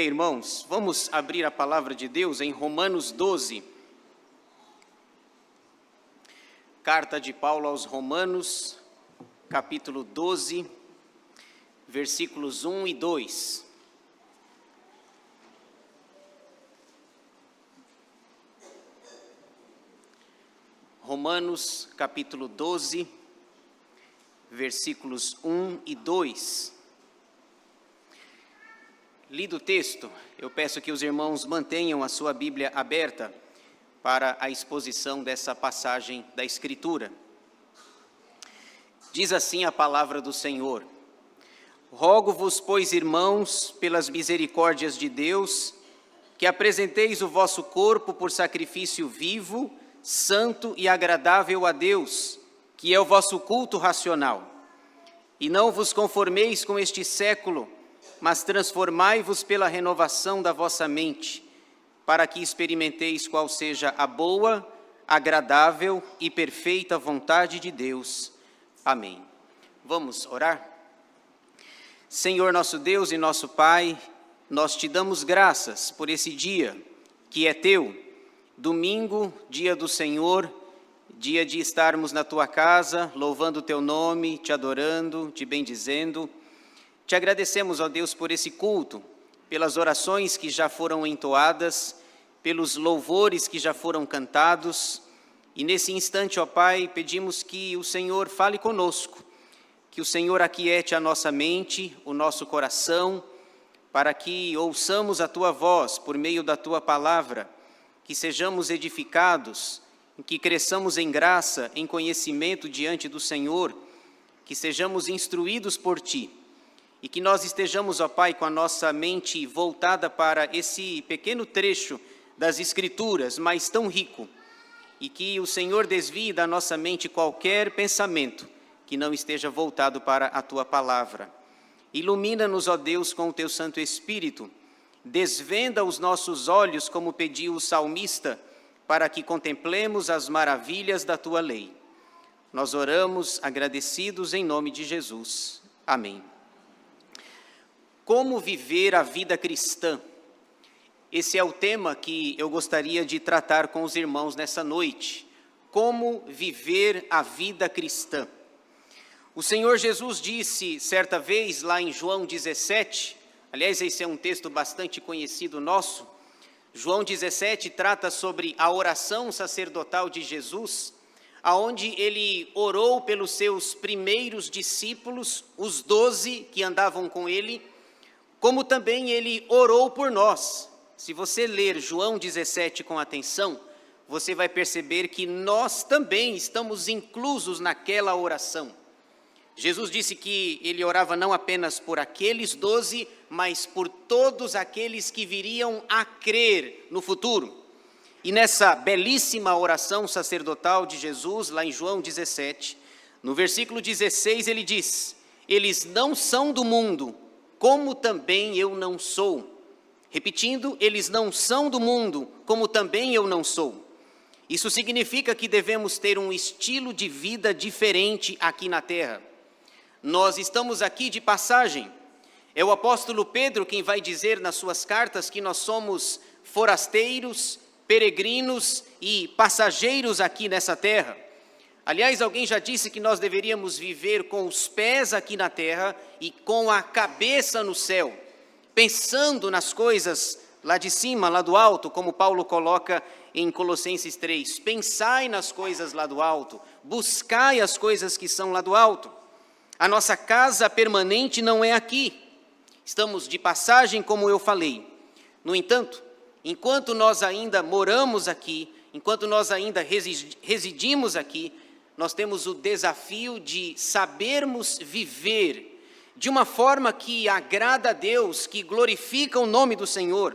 bem, irmãos, vamos abrir a palavra de Deus em Romanos 12. Carta de Paulo aos Romanos, capítulo 12, versículos 1 e 2. Romanos, capítulo 12, versículos 1 e 2. Lido o texto, eu peço que os irmãos mantenham a sua Bíblia aberta para a exposição dessa passagem da Escritura. Diz assim a palavra do Senhor: Rogo-vos, pois, irmãos, pelas misericórdias de Deus, que apresenteis o vosso corpo por sacrifício vivo, santo e agradável a Deus, que é o vosso culto racional. E não vos conformeis com este século, mas transformai-vos pela renovação da vossa mente, para que experimenteis qual seja a boa, agradável e perfeita vontade de Deus. Amém. Vamos orar? Senhor nosso Deus e nosso Pai, nós te damos graças por esse dia que é teu, domingo, dia do Senhor, dia de estarmos na tua casa, louvando o teu nome, te adorando, te bendizendo. Te agradecemos, ó Deus, por esse culto, pelas orações que já foram entoadas, pelos louvores que já foram cantados. E nesse instante, ó Pai, pedimos que o Senhor fale conosco, que o Senhor aquiete a nossa mente, o nosso coração, para que ouçamos a tua voz por meio da tua palavra, que sejamos edificados, que cresçamos em graça, em conhecimento diante do Senhor, que sejamos instruídos por ti. E que nós estejamos, ó Pai, com a nossa mente voltada para esse pequeno trecho das Escrituras, mas tão rico, e que o Senhor desvie da nossa mente qualquer pensamento que não esteja voltado para a Tua palavra. Ilumina-nos, ó Deus, com o Teu Santo Espírito, desvenda os nossos olhos, como pediu o salmista, para que contemplemos as maravilhas da Tua lei. Nós oramos agradecidos em nome de Jesus. Amém. Como viver a vida cristã? Esse é o tema que eu gostaria de tratar com os irmãos nessa noite. Como viver a vida cristã? O Senhor Jesus disse certa vez lá em João 17, aliás, esse é um texto bastante conhecido nosso. João 17 trata sobre a oração sacerdotal de Jesus, aonde ele orou pelos seus primeiros discípulos, os 12 que andavam com ele, como também ele orou por nós. Se você ler João 17 com atenção, você vai perceber que nós também estamos inclusos naquela oração. Jesus disse que ele orava não apenas por aqueles 12, mas por todos aqueles que viriam a crer no futuro. E nessa belíssima oração sacerdotal de Jesus, lá em João 17, no versículo 16 ele diz: eles não são do mundo, como também eu não sou. Repetindo, eles não são do mundo, como também eu não sou. Isso significa que devemos ter um estilo de vida diferente aqui na terra. Nós estamos aqui de passagem. É o apóstolo Pedro quem vai dizer nas suas cartas que nós somos forasteiros, peregrinos e passageiros aqui nessa terra. Aliás, alguém já disse que nós deveríamos viver com os pés aqui na terra e com a cabeça no céu, pensando nas coisas lá de cima, lá do alto, como Paulo coloca em Colossenses 3. Pensai nas coisas lá do alto, buscai as coisas que são lá do alto. A nossa casa permanente não é aqui. Estamos de passagem, como eu falei. No entanto, enquanto nós ainda moramos aqui, enquanto nós ainda residimos aqui, nós temos o desafio de sabermos viver de uma forma que agrada a Deus, que glorifica o nome do Senhor.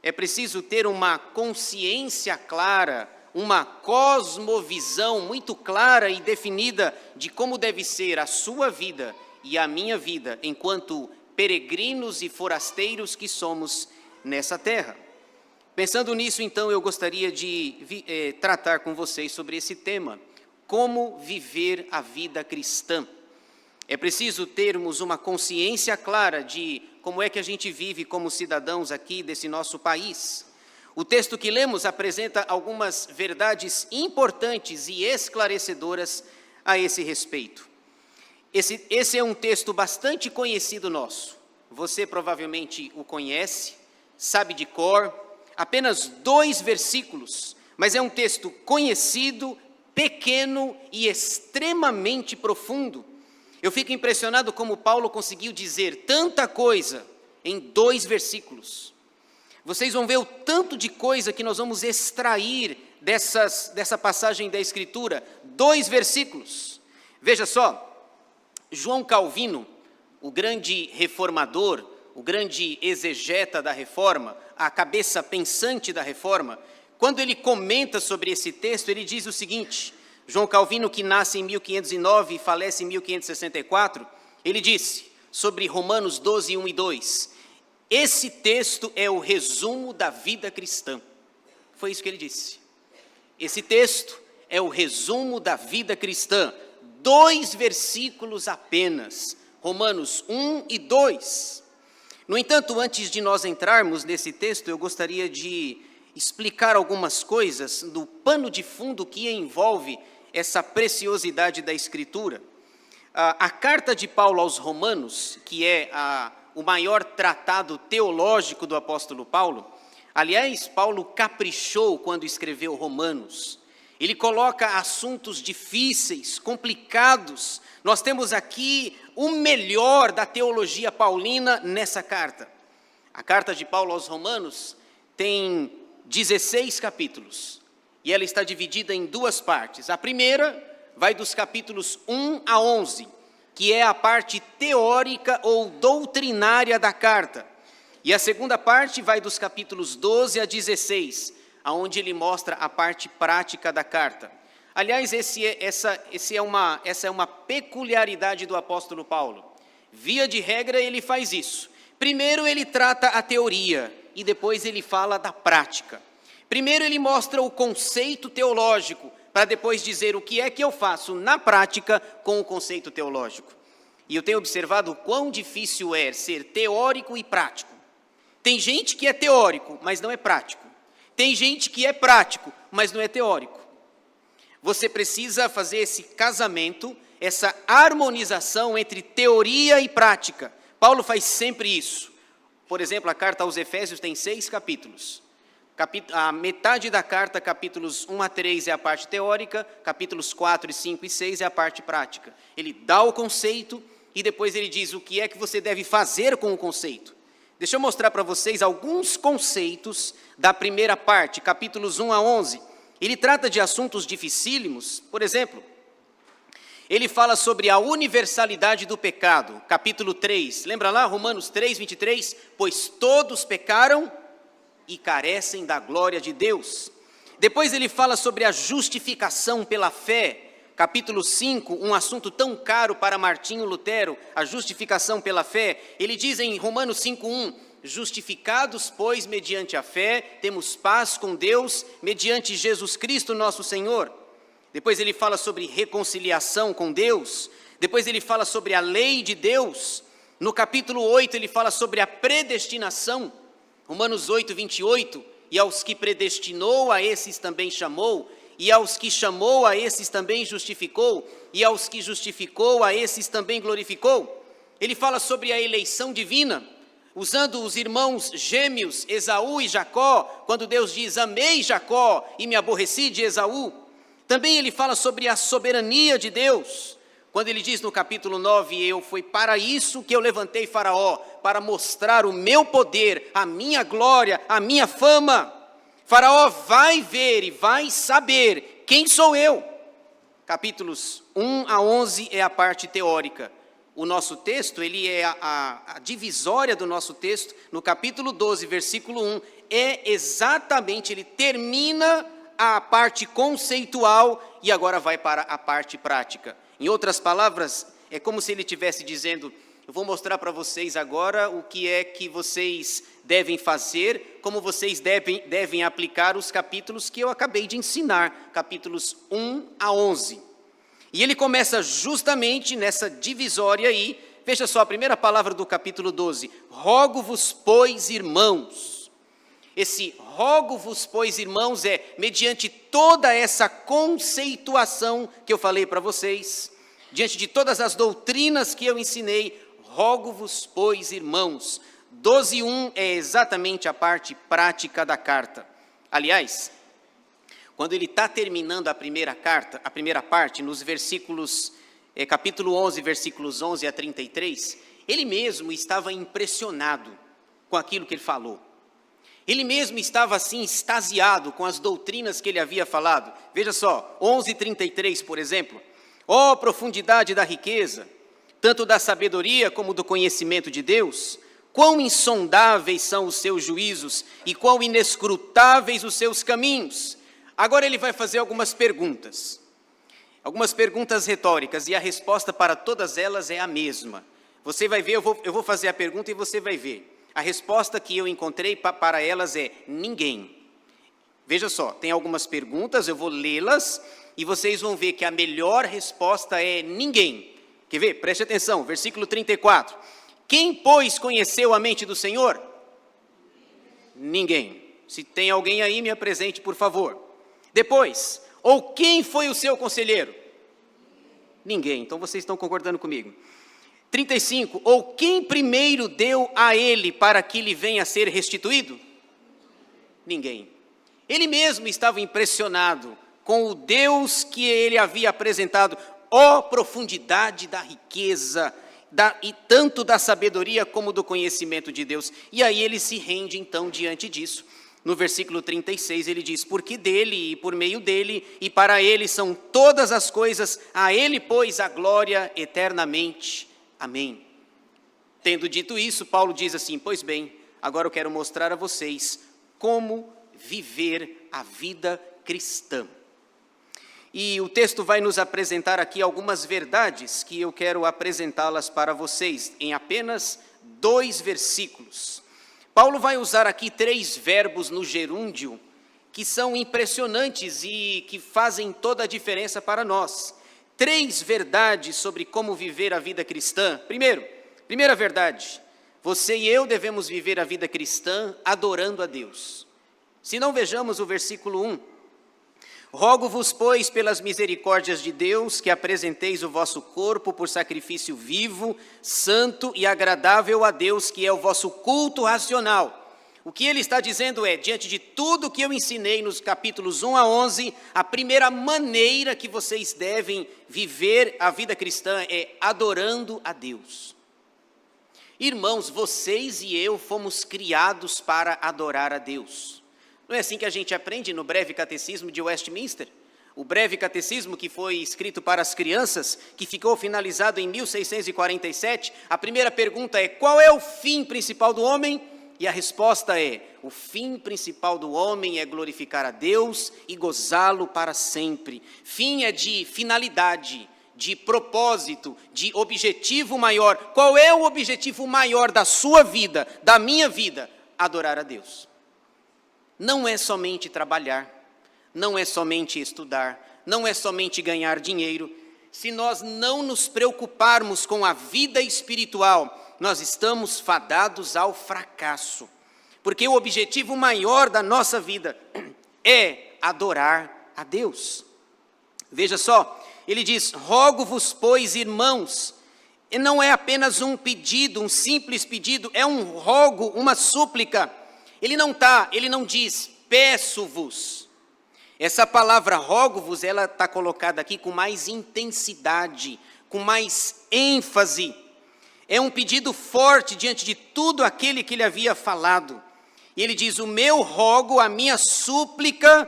É preciso ter uma consciência clara, uma cosmovisão muito clara e definida de como deve ser a sua vida e a minha vida, enquanto peregrinos e forasteiros que somos nessa terra. Pensando nisso, então, eu gostaria de tratar com vocês sobre esse tema: como viver a vida cristã. É preciso termos uma consciência clara de como é que a gente vive como cidadãos aqui desse nosso país. O texto que lemos apresenta algumas verdades importantes e esclarecedoras a esse respeito. Esse é um texto bastante conhecido nosso. Você provavelmente o conhece, sabe de cor, apenas 2 versículos, mas é um texto conhecido, pequeno e extremamente profundo. Eu fico impressionado como Paulo conseguiu dizer tanta coisa em 2 versículos. Vocês vão ver o tanto de coisa que nós vamos extrair dessa passagem da Escritura. 2 versículos. Veja só, João Calvino, o grande reformador, o grande exegeta da Reforma, a cabeça pensante da Reforma, quando ele comenta sobre esse texto, ele diz o seguinte: João Calvino, que nasce em 1509 e falece em 1564, ele disse sobre Romanos 12, 1 e 2, esse texto é o resumo da vida cristã. Foi isso que ele disse. Esse texto é o resumo da vida cristã. 2 versículos apenas, Romanos 1 e 2. No entanto, antes de nós entrarmos nesse texto, eu gostaria de explicar algumas coisas do pano de fundo que envolve essa preciosidade da Escritura. A carta de Paulo aos Romanos, que é o maior tratado teológico do apóstolo Paulo, aliás, Paulo caprichou quando escreveu Romanos. Ele coloca assuntos difíceis, complicados. Nós temos aqui o melhor da teologia paulina nessa carta. A carta de Paulo aos Romanos tem 16 capítulos e ela está dividida em 2 partes. A primeira vai dos capítulos 1 a 11, que é a parte teórica ou doutrinária da carta. E a segunda parte vai dos capítulos 12 a 16, aonde ele mostra a parte prática da carta. Aliás, essa é uma peculiaridade do apóstolo Paulo. Via de regra, ele faz isso. Primeiro ele trata a teoria e depois ele fala da prática. Primeiro ele mostra o conceito teológico, para depois dizer o que é que eu faço na prática com o conceito teológico. E eu tenho observado o quão difícil é ser teórico e prático. Tem gente que é teórico, mas não é prático. Tem gente que é prático, mas não é teórico. Você precisa fazer esse casamento, essa harmonização entre teoria e prática. Paulo faz sempre isso. Por exemplo, a carta aos Efésios tem 6 capítulos. A metade da carta, capítulos 1 a 3 é a parte teórica, capítulos 4, 5 e 6 é a parte prática. Ele dá o conceito e depois ele diz o que é que você deve fazer com o conceito. Deixa eu mostrar para vocês alguns conceitos da primeira parte, capítulos 1 a 11. Ele trata de assuntos dificílimos. Por exemplo, ele fala sobre a universalidade do pecado, capítulo 3. Lembra lá, Romanos 3, 23? Pois todos pecaram e carecem da glória de Deus. Depois ele fala sobre a justificação pela fé, capítulo 5, um assunto tão caro para Martinho Lutero, a justificação pela fé. Ele diz em Romanos 5:1, justificados, pois, mediante a fé, temos paz com Deus, mediante Jesus Cristo nosso Senhor. Depois ele fala sobre reconciliação com Deus. Depois ele fala sobre a lei de Deus. No capítulo 8 ele fala sobre a predestinação. Romanos 8, 28, e aos que predestinou, a esses também chamou, e aos que chamou, a esses também justificou, e aos que justificou, a esses também glorificou. Ele fala sobre a eleição divina, usando os irmãos gêmeos, Esaú e Jacó, quando Deus diz, amei Jacó e me aborreci de Esaú. Também ele fala sobre a soberania de Deus, quando ele diz no capítulo 9, foi para isso que eu levantei Faraó, para mostrar o meu poder, a minha glória, a minha fama. Faraó vai ver e vai saber quem sou eu. Capítulos 1 a 11 é a parte teórica. O nosso texto, ele é a divisória do nosso texto, no capítulo 12, versículo 1, é exatamente, ele termina a parte conceitual e agora vai para a parte prática. Em outras palavras, é como se ele estivesse dizendo, eu vou mostrar para vocês agora o que é que vocês devem fazer, como vocês devem aplicar os capítulos que eu acabei de ensinar, capítulos 1 a 11. E ele começa justamente nessa divisória aí, Veja só, a primeira palavra do capítulo 12, rogo-vos, pois, irmãos. Esse rogo-vos, pois, irmãos, é mediante toda essa conceituação que eu falei para vocês, diante de todas as doutrinas que eu ensinei, rogo-vos, pois, irmãos. 12:1 é exatamente a parte prática da carta. Aliás, quando ele está terminando a primeira carta, a primeira parte, nos versículos, capítulo 11, versículos 11 a 33, ele mesmo estava impressionado com aquilo que ele falou. Ele mesmo estava assim, extasiado com as doutrinas que ele havia falado. Veja só, 11:33, por exemplo. Ó profundidade da riqueza, tanto da sabedoria como do conhecimento de Deus, quão insondáveis são os seus juízos e quão inescrutáveis os seus caminhos. Agora ele vai fazer algumas perguntas retóricas, e a resposta para todas elas é a mesma. Você vai ver, eu vou fazer a pergunta e você vai ver. A resposta que eu encontrei para elas é ninguém. Veja só, tem algumas perguntas, eu vou lê-las, e vocês vão ver que a melhor resposta é ninguém. Quer ver? Preste atenção, versículo 34. Quem, pois, conheceu a mente do Senhor? Ninguém. Se tem alguém aí, me apresente, por favor. Depois, ou quem foi o seu conselheiro? Ninguém. Então vocês estão concordando comigo. 35, ou quem primeiro deu a ele para que lhe venha a ser restituído? Ninguém. Ele mesmo estava impressionado com o Deus que ele havia apresentado. Ó profundidade da riqueza, e tanto da sabedoria como do conhecimento de Deus. E aí ele se rende então diante disso. No versículo 36 ele diz, porque dele e por meio dele e para ele são todas as coisas, a ele pois a glória eternamente. Amém. Tendo dito isso, Paulo diz assim, pois bem, agora eu quero mostrar a vocês como viver a vida cristã. E o texto vai nos apresentar aqui algumas verdades que eu quero apresentá-las para vocês em apenas 2 versículos. Paulo vai usar aqui 3 verbos no gerúndio que são impressionantes e que fazem toda a diferença para nós. 3 verdades sobre como viver a vida cristã. Primeira verdade, você e eu devemos viver a vida cristã adorando a Deus. Se não, vejamos o versículo 1. Rogo-vos, pois, pelas misericórdias de Deus, que apresenteis o vosso corpo por sacrifício vivo, santo e agradável a Deus, que é o vosso culto racional. O que ele está dizendo é, diante de tudo que eu ensinei nos capítulos 1 a 11, a primeira maneira que vocês devem viver a vida cristã é adorando a Deus. Irmãos, vocês e eu fomos criados para adorar a Deus. Não é assim que a gente aprende no breve catecismo de Westminster? O breve catecismo que foi escrito para as crianças, que ficou finalizado em 1647, a primeira pergunta é, qual é o fim principal do homem? E a resposta é, o fim principal do homem é glorificar a Deus e gozá-lo para sempre. Fim é de finalidade, de propósito, de objetivo maior. Qual é o objetivo maior da sua vida, da minha vida? Adorar a Deus. Não é somente trabalhar, não é somente estudar, não é somente ganhar dinheiro. Se nós não nos preocuparmos com a vida espiritual, nós estamos fadados ao fracasso. Porque o objetivo maior da nossa vida é adorar a Deus. Veja só, ele diz, rogo-vos, pois, irmãos. E não é apenas um pedido, um simples pedido, é um rogo, uma súplica. Ele não diz, peço-vos. Essa palavra rogo-vos, ela está colocada aqui com mais intensidade, com mais ênfase. É um pedido forte diante de tudo aquele que ele havia falado. E ele diz, o meu rogo, a minha súplica.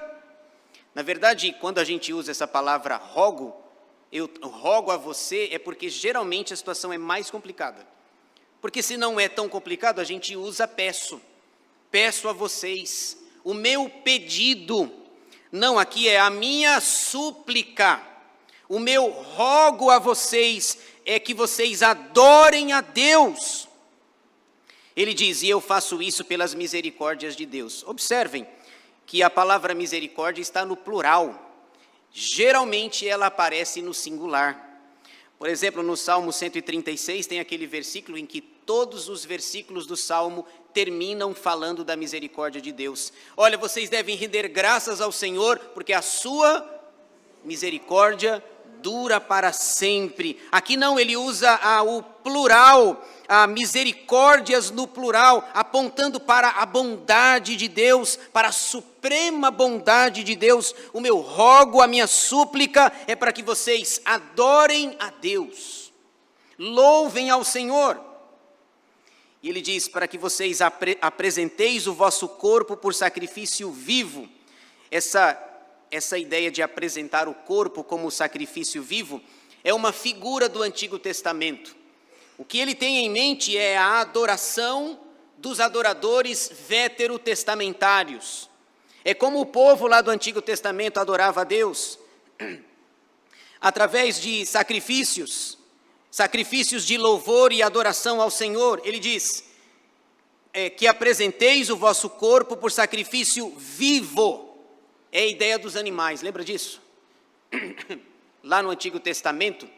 Na verdade, quando a gente usa essa palavra rogo, eu rogo a você, é porque geralmente a situação é mais complicada. Porque se não é tão complicado, a gente usa peço. Peço a vocês, o meu pedido, não, aqui é a minha súplica, o meu rogo a vocês é que vocês adorem a Deus. Ele diz, e eu faço isso pelas misericórdias de Deus. Observem que a palavra misericórdia está no plural, geralmente ela aparece no singular. Por exemplo, no Salmo 136 tem aquele versículo em que todos os versículos do Salmo terminam falando da misericórdia de Deus. Olha, vocês devem render graças ao Senhor, porque a sua misericórdia dura para sempre. Aqui não, ele usa o plural, a misericórdias no plural, apontando para a bondade de Deus, para a suprema bondade de Deus. O meu rogo, a minha súplica é para que vocês adorem a Deus, louvem ao Senhor. E ele diz, para que vocês apresenteis o vosso corpo por sacrifício vivo. Essa ideia de apresentar o corpo como sacrifício vivo é uma figura do Antigo Testamento. O que ele tem em mente é a adoração dos adoradores veterotestamentários. É como o povo lá do Antigo Testamento adorava a Deus, através de sacrifícios de louvor e adoração ao Senhor. Ele diz que apresenteis o vosso corpo por sacrifício vivo. É a ideia dos animais, lembra disso? Lá no Antigo Testamento,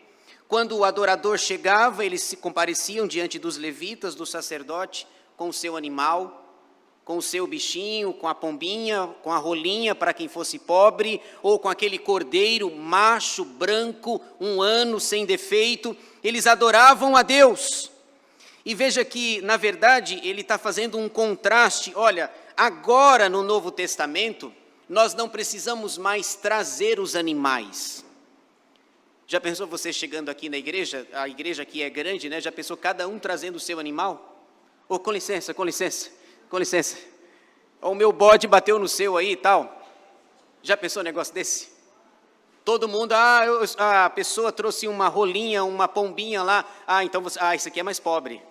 quando o adorador chegava, eles se compareciam diante dos levitas, do sacerdote, com o seu animal, com o seu bichinho, com a pombinha, com a rolinha para quem fosse pobre, ou com aquele cordeiro macho, branco, 1 ano, sem defeito. Eles adoravam a Deus. E veja que, na verdade, ele está fazendo um contraste. Olha, agora no Novo Testamento, nós não precisamos mais trazer os animais. Já pensou você chegando aqui na igreja? A igreja aqui é grande, né? Já pensou cada um trazendo o seu animal? Oh, com licença. O meu bode bateu no seu aí e tal. Já pensou um negócio desse? Todo mundo, a pessoa trouxe uma rolinha, uma pombinha lá. Então você, esse aqui é mais pobre.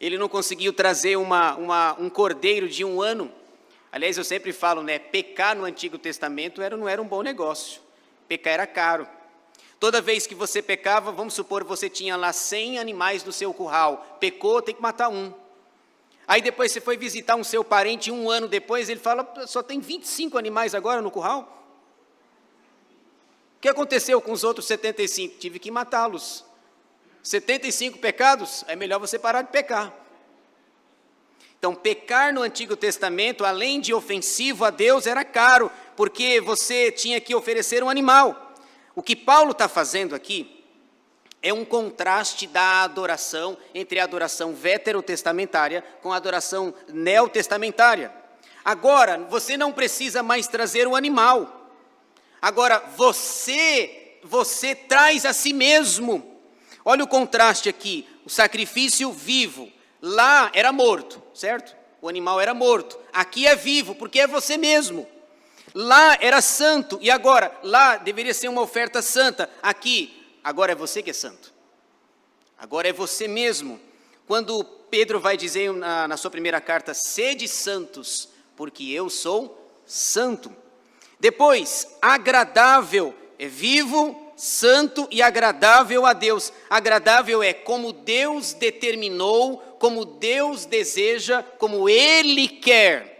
Ele não conseguiu trazer um cordeiro de 1 ano. Aliás, eu sempre falo, né? Pecar no Antigo Testamento não era um bom negócio. Pecar era caro. Toda vez que você pecava, vamos supor, você tinha lá 100 animais no seu curral. Pecou, tem que matar um. Aí depois você foi visitar um seu parente 1 ano depois, ele fala, só tem 25 animais agora no curral? O que aconteceu com os outros 75? Tive que matá-los. 75 pecados? É melhor você parar de pecar. Então, pecar no Antigo Testamento, além de ofensivo a Deus, era caro, porque você tinha que oferecer um animal. O que Paulo está fazendo aqui é um contraste da adoração, entre a adoração veterotestamentária com a adoração neotestamentária. Agora, você não precisa mais trazer o animal. Agora, você traz a si mesmo. Olha o contraste aqui, o sacrifício vivo. Lá era morto, certo? O animal era morto. Aqui é vivo, porque é você mesmo. Lá era santo, e agora, lá deveria ser uma oferta santa. Aqui, agora é você que é santo. Agora é você mesmo. Quando Pedro vai dizer na sua primeira carta, sede santos, porque eu sou santo. Depois, agradável, é vivo, santo e agradável a Deus. Agradável é como Deus determinou, como Deus deseja, como Ele quer.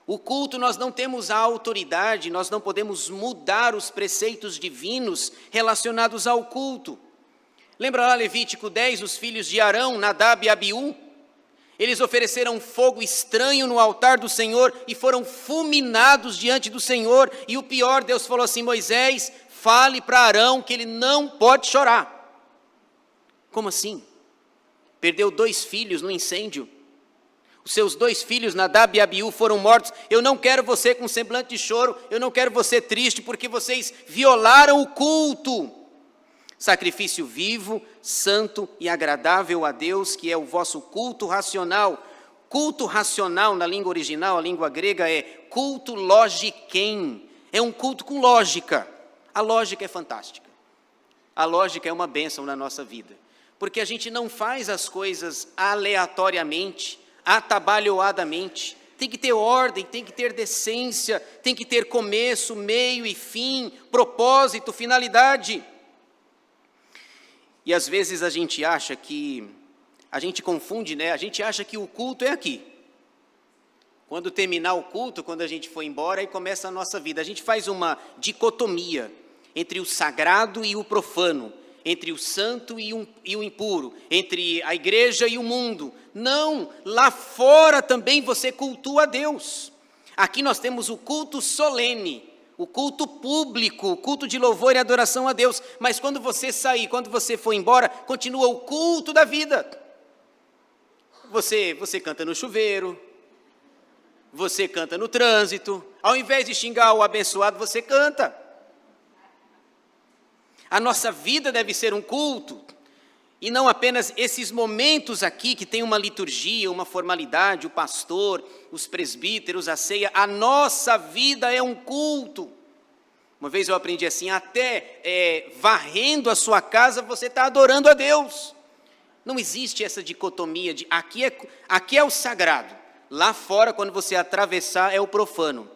O culto, nós não temos a autoridade, nós não podemos mudar os preceitos divinos relacionados ao culto. Lembra lá Levítico 10, os filhos de Arão, Nadab e Abiú? Eles ofereceram fogo estranho no altar do Senhor e foram fulminados diante do Senhor. E o pior, Deus falou assim, Moisés, fale para Arão que ele não pode chorar. Como assim? Perdeu 2 filhos no incêndio. Os seus 2 filhos, Nadab e Abiú, foram mortos. Eu não quero você com semblante de choro, eu não quero você triste, porque vocês violaram o culto. Sacrifício vivo, santo e agradável a Deus, que é o vosso culto racional. Culto racional, na língua original, a língua grega, é culto logiquem. É um culto com lógica. A lógica é fantástica. A lógica é uma bênção na nossa vida. Porque a gente não faz as coisas aleatoriamente, atabalhoadamente. Tem que ter ordem, tem que ter decência, tem que ter começo, meio e fim, propósito, finalidade. E às vezes a gente confunde, né? A gente acha que o culto é aqui. Quando terminar o culto, quando a gente for embora, aí começa a nossa vida. A gente faz uma dicotomia entre o sagrado e o profano, entre o santo e o impuro, entre a igreja e o mundo. Não, lá fora também você cultua a Deus. Aqui nós temos o culto solene, o culto público, o culto de louvor e adoração a Deus. Mas quando você sair, quando você for embora, continua o culto da vida. Você canta no chuveiro, você canta no trânsito, ao invés de xingar o abençoado, você canta. A nossa vida deve ser um culto, e não apenas esses momentos aqui que tem uma liturgia, uma formalidade, o pastor, os presbíteros, a ceia. A nossa vida é um culto. Uma vez eu aprendi assim, até varrendo a sua casa você está adorando a Deus. Não existe essa dicotomia de aqui é o sagrado, lá fora quando você atravessar é o profano.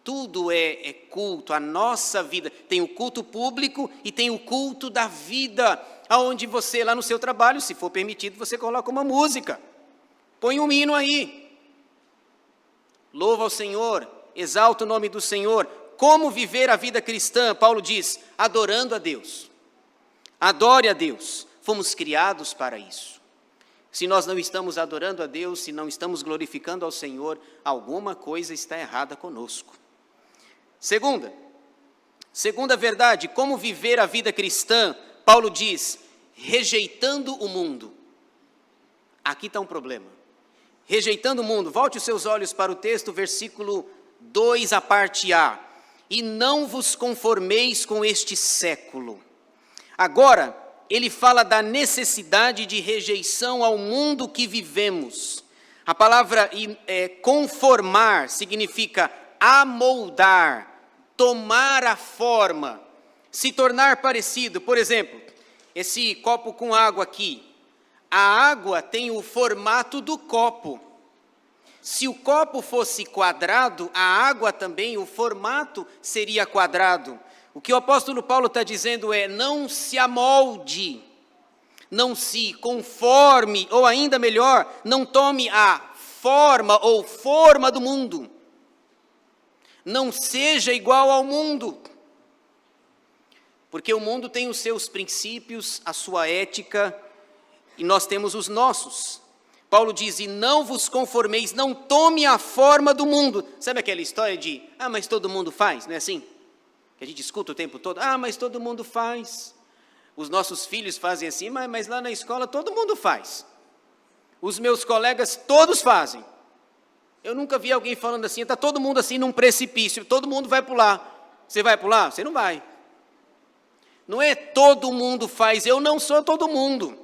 Tudo é culto, a nossa vida. Tem o culto público e tem o culto da vida, aonde você, lá no seu trabalho, se for permitido, você coloca uma música. Põe um hino aí. Louva ao Senhor, exalta o nome do Senhor. Como viver a vida cristã? Paulo diz, adorando a Deus. Adore a Deus. Fomos criados para isso. Se nós não estamos adorando a Deus, se não estamos glorificando ao Senhor, alguma coisa está errada conosco. Segunda verdade, como viver a vida cristã, Paulo diz, rejeitando o mundo. Aqui está um problema. Rejeitando o mundo, volte os seus olhos para o texto, versículo 2, a parte A. E não vos conformeis com este século. Agora, ele fala da necessidade de rejeição ao mundo que vivemos. A palavra conformar significa amoldar, tomar a forma, se tornar parecido. Por exemplo, esse copo com água aqui, a água tem o formato do copo. Se o copo fosse quadrado, a água também, o formato seria quadrado. O que o apóstolo Paulo está dizendo é, não se amolde, não se conforme, ou ainda melhor, não tome a forma ou forma do mundo. Não seja igual ao mundo, porque o mundo tem os seus princípios, a sua ética, e nós temos os nossos. Paulo diz, e não vos conformeis, não tome a forma do mundo. Sabe aquela história de, mas todo mundo faz, não é assim? Que a gente escuta o tempo todo, mas todo mundo faz. Os nossos filhos fazem assim, mas lá na escola todo mundo faz. Os meus colegas todos fazem. Eu nunca vi alguém falando assim, está todo mundo assim num precipício, todo mundo vai pular. Você vai pular? Você não vai. Não é todo mundo faz, eu não sou todo mundo.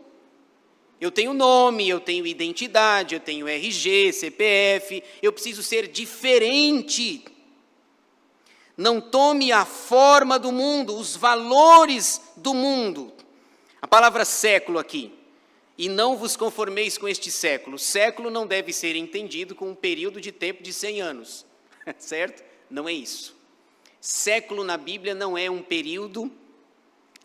Eu tenho nome, eu tenho identidade, eu tenho RG, CPF, eu preciso ser diferente. Não tome a forma do mundo, os valores do mundo. A palavra século aqui. E não vos conformeis com este século. Século não deve ser entendido com um período de tempo de 100 anos, certo? Não é isso. Século na Bíblia não é um período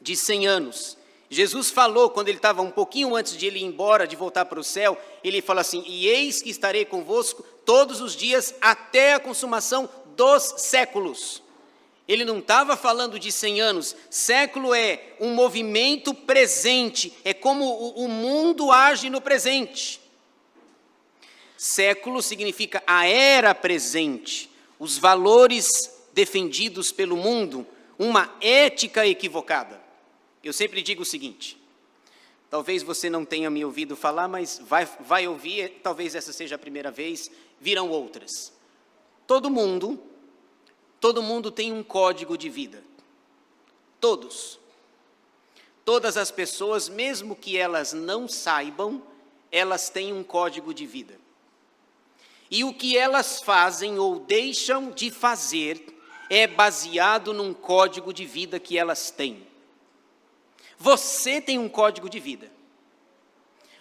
de 100 anos. Jesus falou, quando ele estava um pouquinho antes de ele ir embora, de voltar para o céu, ele fala assim, e eis que estarei convosco todos os dias até a consumação dos séculos. Ele não estava falando de 100 anos, século é um movimento presente, é como o mundo age no presente. Século significa a era presente, os valores defendidos pelo mundo, uma ética equivocada. Eu sempre digo o seguinte, talvez você não tenha me ouvido falar, mas vai ouvir, talvez essa seja a primeira vez, virão outras. Todo mundo tem um código de vida. Todos. Todas as pessoas, mesmo que elas não saibam, elas têm um código de vida. E o que elas fazem ou deixam de fazer é baseado num código de vida que elas têm. Você tem um código de vida.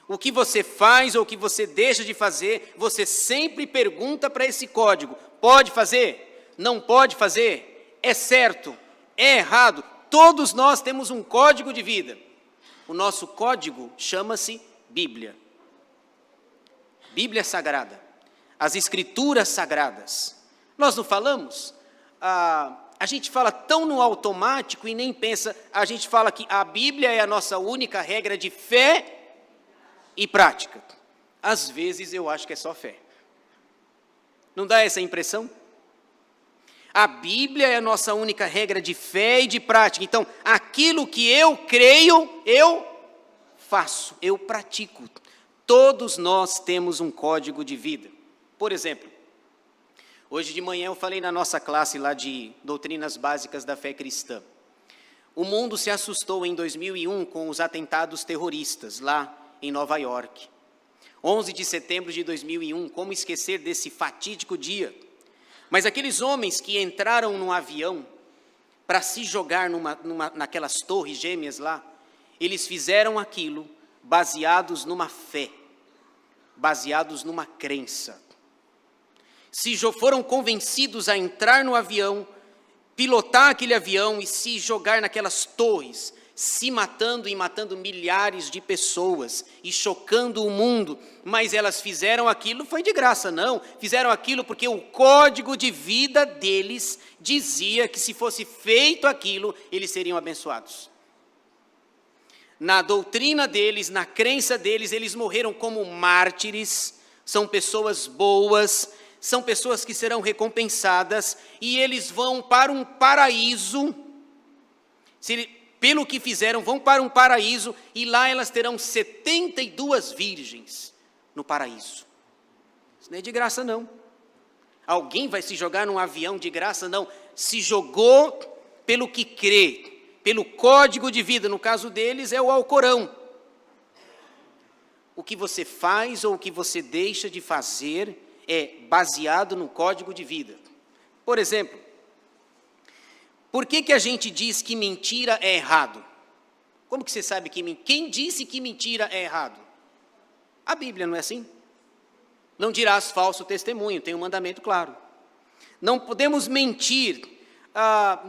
O que você faz ou o que você deixa de fazer, você sempre pergunta para esse código, pode fazer? Não pode fazer? É certo? É errado? Todos nós temos um código de vida. O nosso código chama-se Bíblia. Bíblia Sagrada. As Escrituras Sagradas. Nós não falamos? a gente fala tão no automático e nem pensa, a gente fala que a Bíblia é a nossa única regra de fé e prática. Às vezes eu acho que é só fé. Não dá essa impressão? A Bíblia é a nossa única regra de fé e de prática. Então, aquilo que eu creio, eu faço, eu pratico. Todos nós temos um código de vida. Por exemplo, hoje de manhã eu falei na nossa classe lá de doutrinas básicas da fé cristã. O mundo se assustou em 2001 com os atentados terroristas lá em Nova York. 11 de setembro de 2001, como esquecer desse fatídico dia? Mas aqueles homens que entraram num avião para se jogar naquelas torres gêmeas lá, eles fizeram aquilo baseados numa fé, baseados numa crença. Foram convencidos a entrar no avião, pilotar aquele avião e se jogar naquelas torres, se matando e matando milhares de pessoas e chocando o mundo, mas elas fizeram aquilo, foi de graça, não, fizeram aquilo porque o código de vida deles dizia que se fosse feito aquilo, eles seriam abençoados. Na doutrina deles, na crença deles, eles morreram como mártires, são pessoas boas, são pessoas que serão recompensadas, e eles vão para um paraíso, pelo que fizeram, vão para um paraíso, e lá elas terão 72 virgens no paraíso. Isso não é de graça, não. Alguém vai se jogar num avião de graça? Não. Se jogou pelo que crê, pelo código de vida, no caso deles é o Alcorão. O que você faz ou o que você deixa de fazer é baseado no código de vida. Por exemplo, por que a gente diz que mentira é errado? Como que você sabe que quem disse que mentira é errado? A Bíblia, não é assim? Não dirás falso testemunho, tem um mandamento claro. Não podemos mentir,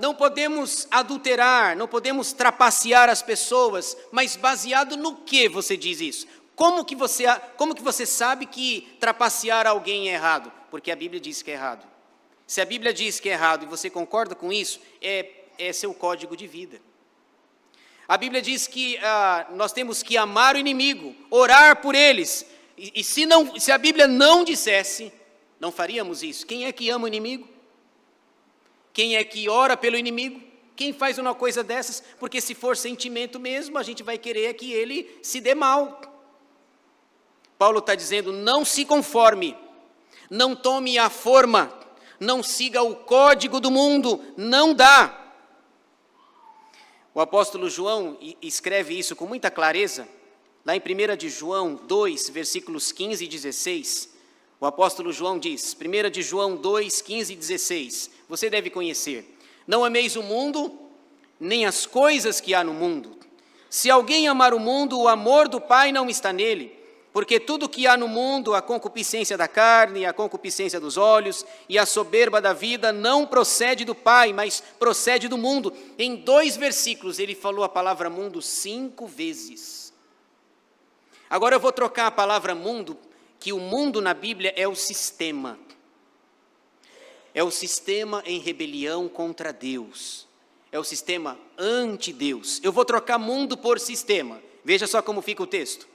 não podemos adulterar, não podemos trapacear as pessoas, mas baseado no que você diz isso? Como que você sabe que trapacear alguém é errado? Porque a Bíblia diz que é errado. Se a Bíblia diz que é errado e você concorda com isso, é seu código de vida. A Bíblia diz que nós temos que amar o inimigo, orar por eles. E se a Bíblia não dissesse, não faríamos isso. Quem é que ama o inimigo? Quem é que ora pelo inimigo? Quem faz uma coisa dessas? Porque se for sentimento mesmo, a gente vai querer que ele se dê mal. Paulo está dizendo, não se conforme, não tome a forma, não siga o código do mundo, não dá. O apóstolo João escreve isso com muita clareza, lá em 1 de João 2, versículos 15 e 16, o apóstolo João diz, 1 de João 2, 15 e 16, você deve conhecer, não ameis o mundo, nem as coisas que há no mundo. Se alguém amar o mundo, o amor do Pai não está nele. Porque tudo que há no mundo, a concupiscência da carne, a concupiscência dos olhos e a soberba da vida, não procede do Pai, mas procede do mundo. Em 2 versículos ele falou a palavra mundo 5 vezes. Agora eu vou trocar a palavra mundo, que o mundo na Bíblia é o sistema. É o sistema em rebelião contra Deus. É o sistema anti-Deus. Eu vou trocar mundo por sistema. Veja só como fica o texto.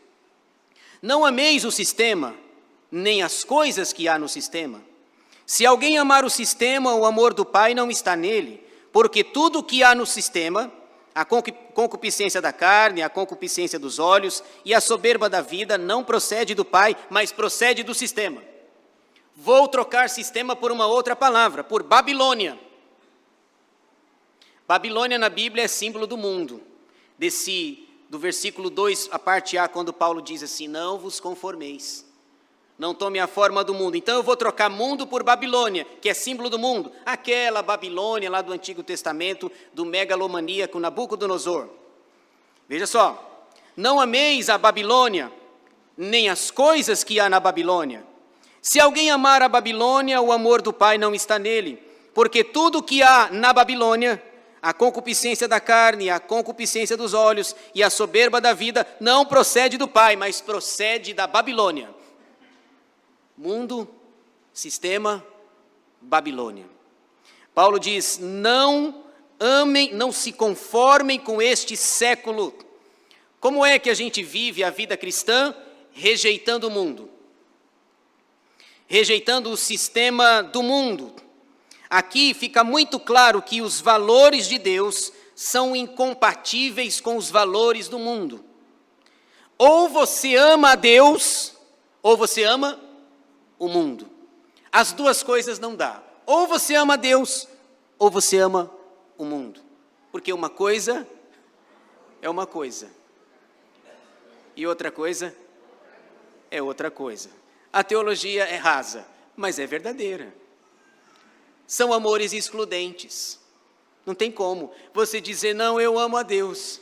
Não ameis o sistema, nem as coisas que há no sistema. Se alguém amar o sistema, o amor do Pai não está nele, porque tudo que há no sistema, a concupiscência da carne, a concupiscência dos olhos e a soberba da vida, não procede do Pai, mas procede do sistema. Vou trocar sistema por uma outra palavra, por Babilônia. Babilônia na Bíblia é símbolo do mundo, do versículo 2, a parte A, quando Paulo diz assim, não vos conformeis, não tome a forma do mundo. Então eu vou trocar mundo por Babilônia, que é símbolo do mundo. Aquela Babilônia lá do Antigo Testamento, do megalomaníaco Nabucodonosor. Veja só, não ameis a Babilônia, nem as coisas que há na Babilônia. Se alguém amar a Babilônia, o amor do Pai não está nele, porque tudo que há na Babilônia, a concupiscência da carne, a concupiscência dos olhos e a soberba da vida não procede do Pai, mas procede da Babilônia. Mundo, sistema, Babilônia. Paulo diz: não amem, não se conformem com este século. Como é que a gente vive a vida cristã? Rejeitando o mundo, rejeitando o sistema do mundo. Aqui fica muito claro que os valores de Deus são incompatíveis com os valores do mundo. Ou você ama a Deus, ou você ama o mundo. As duas coisas não dá. Ou você ama a Deus, ou você ama o mundo. Porque uma coisa é uma coisa, e outra coisa é outra coisa. A teologia é rasa, mas é verdadeira. São amores excludentes. Não tem como você dizer: não, eu amo a Deus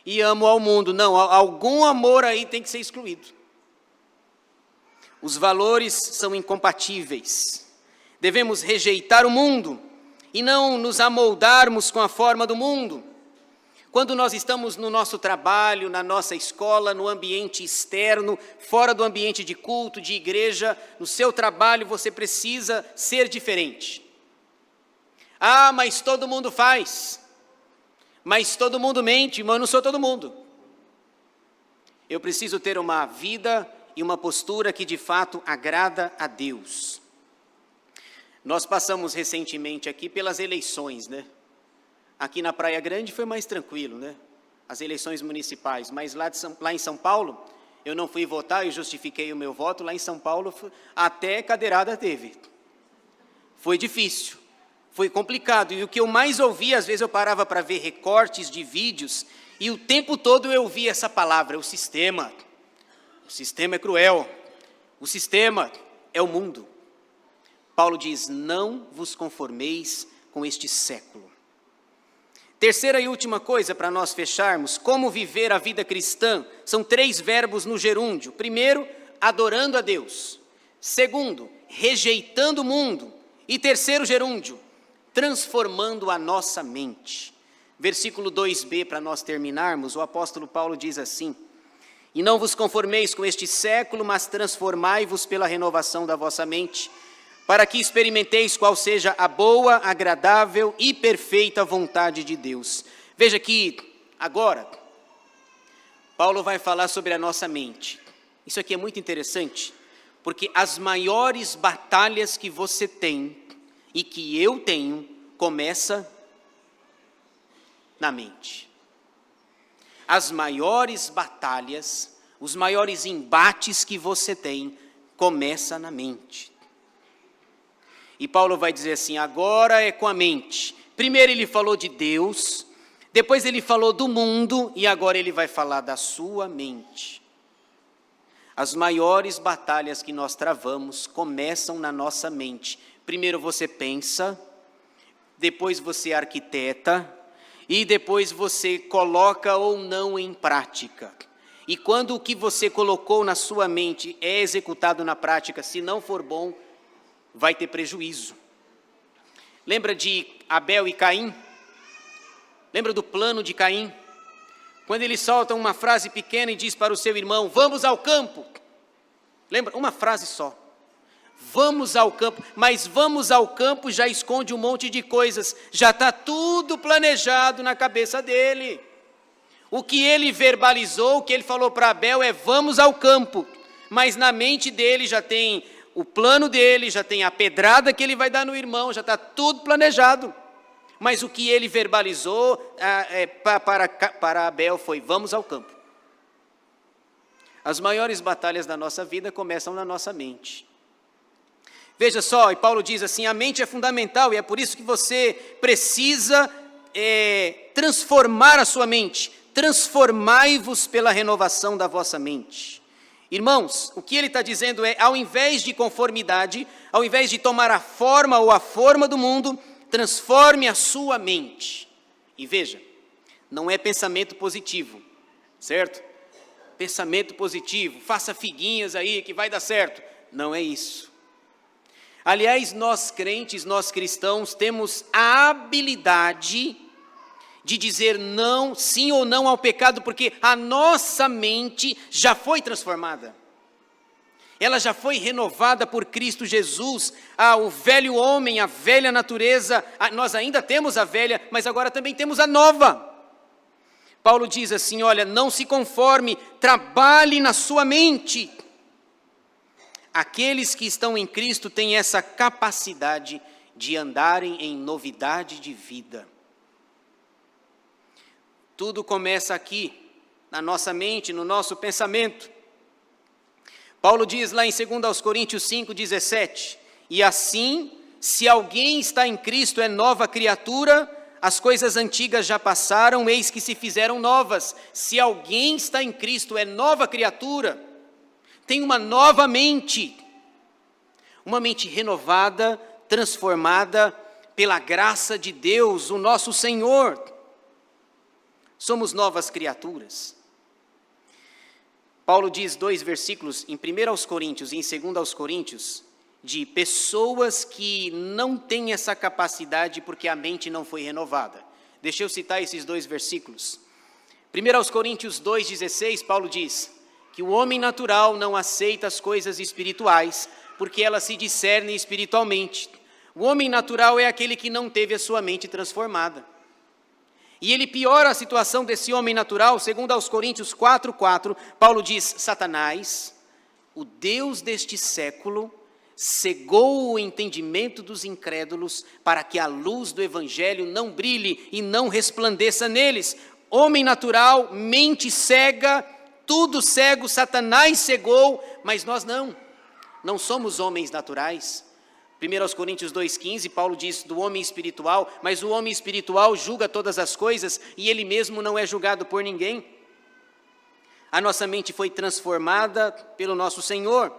e amo ao mundo. Não, algum amor aí tem que ser excluído. Os valores são incompatíveis. Devemos rejeitar o mundo e não nos amoldarmos com a forma do mundo. Quando nós estamos no nosso trabalho, na nossa escola, no ambiente externo, fora do ambiente de culto, de igreja, no seu trabalho, você precisa ser diferente. Ah, mas todo mundo faz. Mas todo mundo mente, mas eu não sou todo mundo. Eu preciso ter uma vida e uma postura que de fato agrada a Deus. Nós passamos recentemente aqui pelas eleições, né? Aqui na Praia Grande foi mais tranquilo, né? As eleições municipais, mas lá em São Paulo, eu não fui votar e justifiquei o meu voto. Lá em São Paulo, até cadeirada teve. Foi difícil, foi complicado. E o que eu mais ouvi, às vezes eu parava para ver recortes de vídeos, e o tempo todo eu ouvia essa palavra: o sistema. O sistema é cruel, o sistema é o mundo. Paulo diz: não vos conformeis com este século. Terceira e última coisa para nós fecharmos: como viver a vida cristã. São 3 verbos no gerúndio. Primeiro, adorando a Deus. Segundo, rejeitando o mundo. E terceiro gerúndio, transformando a nossa mente. Versículo 2b, para nós terminarmos, o apóstolo Paulo diz assim: e não vos conformeis com este século, mas transformai-vos pela renovação da vossa mente, para que experimenteis qual seja a boa, agradável e perfeita vontade de Deus. Veja que agora, Paulo vai falar sobre a nossa mente. Isso aqui é muito interessante, porque as maiores batalhas que você tem, e que eu tenho, começa na mente. As maiores batalhas, os maiores embates que você tem, começa na mente. E Paulo vai dizer assim: agora é com a mente. Primeiro ele falou de Deus, depois ele falou do mundo, e agora ele vai falar da sua mente. As maiores batalhas que nós travamos começam na nossa mente. Primeiro você pensa, depois você arquiteta, e depois você coloca ou não em prática. E quando o que você colocou na sua mente é executado na prática, se não for bom, vai ter prejuízo. Lembra de Abel e Caim? Lembra do plano de Caim? Quando ele solta uma frase pequena e diz para o seu irmão: vamos ao campo. Lembra? Uma frase só. Vamos ao campo. Mas vamos ao campo já esconde um monte de coisas. Já está tudo planejado na cabeça dele. O que ele verbalizou, o que ele falou para Abel é: vamos ao campo. Mas na mente dele já tem o plano dele, já tem a pedrada que ele vai dar no irmão, já está tudo planejado. Mas o que ele verbalizou para Abel foi: vamos ao campo. As maiores batalhas da nossa vida começam na nossa mente. Veja só, e Paulo diz assim: a mente é fundamental, e é por isso que você precisa transformar a sua mente. Transformai-vos pela renovação da vossa mente. Irmãos, o que ele está dizendo é: ao invés de conformidade, ao invés de tomar a forma ou a forma do mundo, transforme a sua mente. E veja, não é pensamento positivo, certo? Pensamento positivo, faça figuinhas aí que vai dar certo. Não é isso. Aliás, nós crentes, nós cristãos, temos a habilidade de dizer não, sim ou não ao pecado, porque a nossa mente já foi transformada. Ela já foi renovada por Cristo Jesus. O velho homem, a velha natureza, nós ainda temos a velha, mas agora também temos a nova. Paulo diz assim, olha, não se conforme, trabalhe na sua mente. Aqueles que estão em Cristo têm essa capacidade de andarem em novidade de vida. Tudo começa aqui, na nossa mente, no nosso pensamento. Paulo diz lá em 2 Coríntios 5,17, e assim, se alguém está em Cristo, é nova criatura, as coisas antigas já passaram, eis que se fizeram novas. Se alguém está em Cristo, é nova criatura, tem uma nova mente, uma mente renovada, transformada pela graça de Deus, o nosso Senhor. Somos novas criaturas. Paulo diz 2 versículos, em 1 Coríntios e em 2 Coríntios, de pessoas que não têm essa capacidade porque a mente não foi renovada. Deixa eu citar esses 2 versículos. 1 Coríntios 2,16, Paulo diz que o homem natural não aceita as coisas espirituais, porque elas se discernem espiritualmente. O homem natural é aquele que não teve a sua mente transformada. E ele piora a situação desse homem natural, segundo aos Coríntios 4,4, Paulo diz, Satanás, o Deus deste século, cegou o entendimento dos incrédulos, para que a luz do Evangelho não brilhe e não resplandeça neles. Homem natural, mente cega, tudo cego, Satanás cegou, mas nós não somos homens naturais. 1 Coríntios 2,15, Paulo diz do homem espiritual, mas o homem espiritual julga todas as coisas e ele mesmo não é julgado por ninguém. A nossa mente foi transformada pelo nosso Senhor.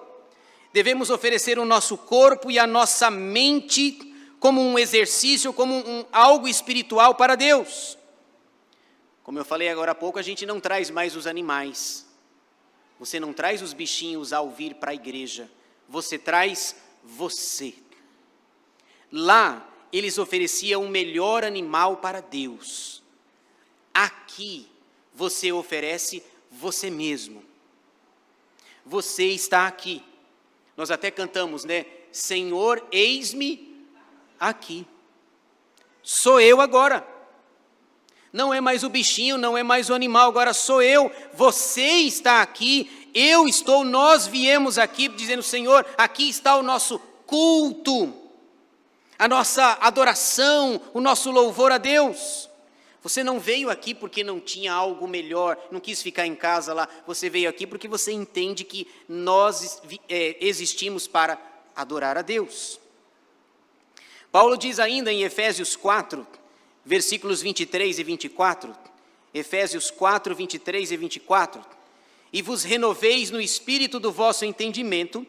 Devemos oferecer o nosso corpo e a nossa mente como um exercício, como algo espiritual para Deus. Como eu falei agora há pouco, a gente não traz mais os animais. Você não traz os bichinhos ao vir para a igreja. Você traz você. Lá, eles ofereciam o melhor animal para Deus. Aqui, você oferece você mesmo. Você está aqui. Nós até cantamos, né? Senhor, eis-me aqui. Sou eu agora. Não é mais o bichinho, não é mais o animal, agora sou eu. Você está aqui, eu estou, nós viemos aqui dizendo, Senhor, aqui está o nosso culto, a nossa adoração, o nosso louvor a Deus. Você não veio aqui porque não tinha algo melhor, não quis ficar em casa lá. Você veio aqui porque você entende que nós existimos para adorar a Deus. Paulo diz ainda em Efésios 4, versículos 23 e 24, Efésios 4, 23 e 24, e vos renoveis no espírito do vosso entendimento,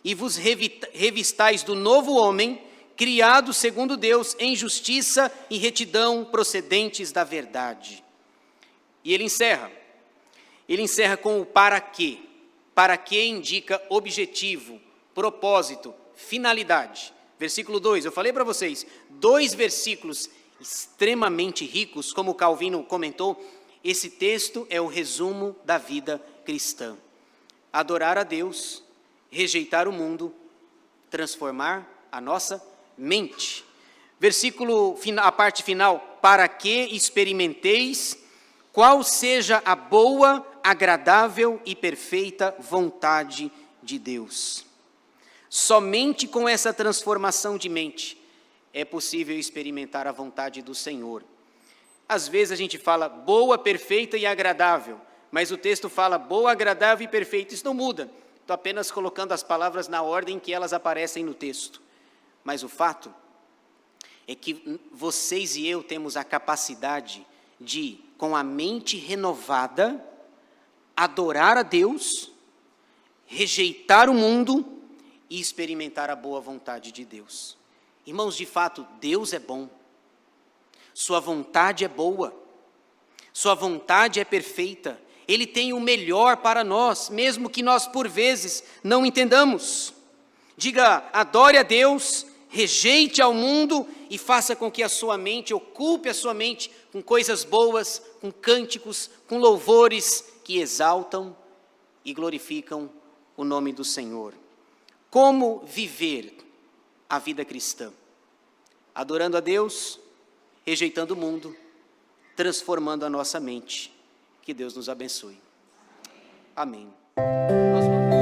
e vos revistais do novo homem, criado segundo Deus em justiça e retidão procedentes da verdade. E ele encerra com o para quê. Para quê indica objetivo, propósito, finalidade. Versículo 2, eu falei para vocês, 2 versículos extremamente ricos, como Calvino comentou, esse texto é o resumo da vida cristã. Adorar a Deus, rejeitar o mundo, transformar a nossa mente. Versículo, a parte final, para que experimenteis qual seja a boa, agradável e perfeita vontade de Deus. Somente com essa transformação de mente é possível experimentar a vontade do Senhor. Às vezes a gente fala boa, perfeita e agradável, mas o texto fala boa, agradável e perfeita. Isso não muda, estou apenas colocando as palavras na ordem que elas aparecem no texto. Mas o fato é que vocês e eu temos a capacidade de, com a mente renovada, adorar a Deus, rejeitar o mundo e experimentar a boa vontade de Deus. Irmãos, de fato, Deus é bom. Sua vontade é boa. Sua vontade é perfeita. Ele tem o melhor para nós, mesmo que nós por vezes não entendamos. Diga, adore a Deus, rejeite ao mundo e faça com que a sua mente, ocupe a sua mente com coisas boas, com cânticos, com louvores que exaltam e glorificam o nome do Senhor. Como viver a vida cristã? Adorando a Deus, rejeitando o mundo, transformando a nossa mente. Que Deus nos abençoe. Amém. Nós vamos...